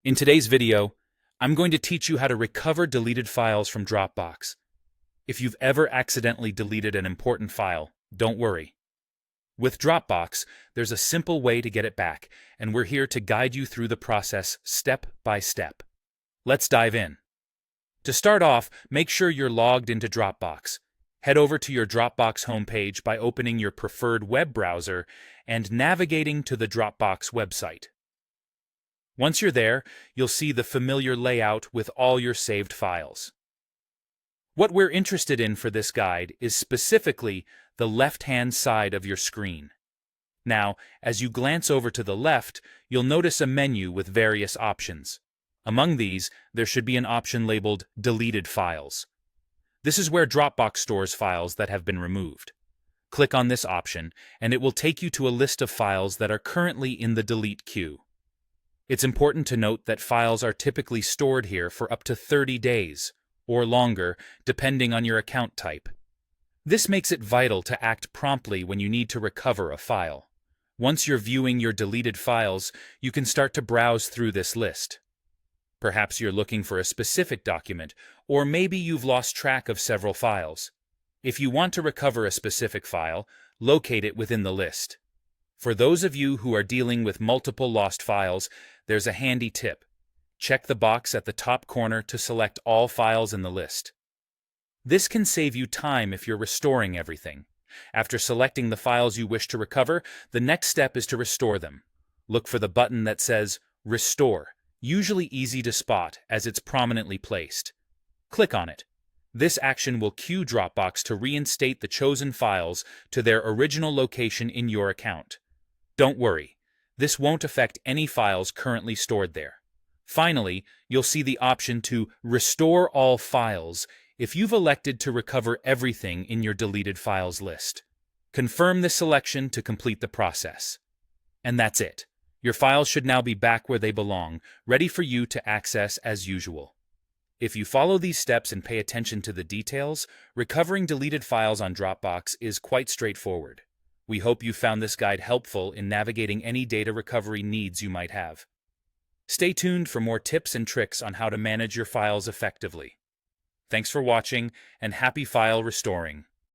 In today's video, I'm going to teach you how to recover deleted files from Dropbox. If you've ever accidentally deleted an important file, don't worry. With Dropbox, there's a simple way to get it back, and we're here to guide you through the process step by step. Let's dive in. To start off, make sure you're logged into Dropbox. Head over to your Dropbox homepage by opening your preferred web browser and navigating to the Dropbox website. Once you're there, you'll see the familiar layout with all your saved files. What we're interested in for this guide is specifically the left-hand side of your screen. Now, as you glance over to the left, you'll notice a menu with various options. Among these, there should be an option labeled Deleted Files. This is where Dropbox stores files that have been removed. Click on this option, and it will take you to a list of files that are currently in the delete queue. It's important to note that files are typically stored here for up to 30 days, or longer, depending on your account type. This makes it vital to act promptly when you need to recover a file. Once you're viewing your deleted files, you can start to browse through this list. Perhaps you're looking for a specific document, or maybe you've lost track of several files. If you want to recover a specific file, locate it within the list. For those of you who are dealing with multiple lost files, there's a handy tip. Check the box at the top corner to select all files in the list. This can save you time if you're restoring everything. After selecting the files you wish to recover, the next step is to restore them. Look for the button that says Restore, usually easy to spot as it's prominently placed. Click on it. This action will cue Dropbox to reinstate the chosen files to their original location in your account. Don't worry, this won't affect any files currently stored there. Finally, you'll see the option to Restore All Files if you've elected to recover everything in your deleted files list. Confirm this selection to complete the process. And that's it. Your files should now be back where they belong, ready for you to access as usual. If you follow these steps and pay attention to the details, recovering deleted files on Dropbox is quite straightforward. We hope you found this guide helpful in navigating any data recovery needs you might have. Stay tuned for more tips and tricks on how to manage your files effectively. Thanks for watching, and happy file restoring.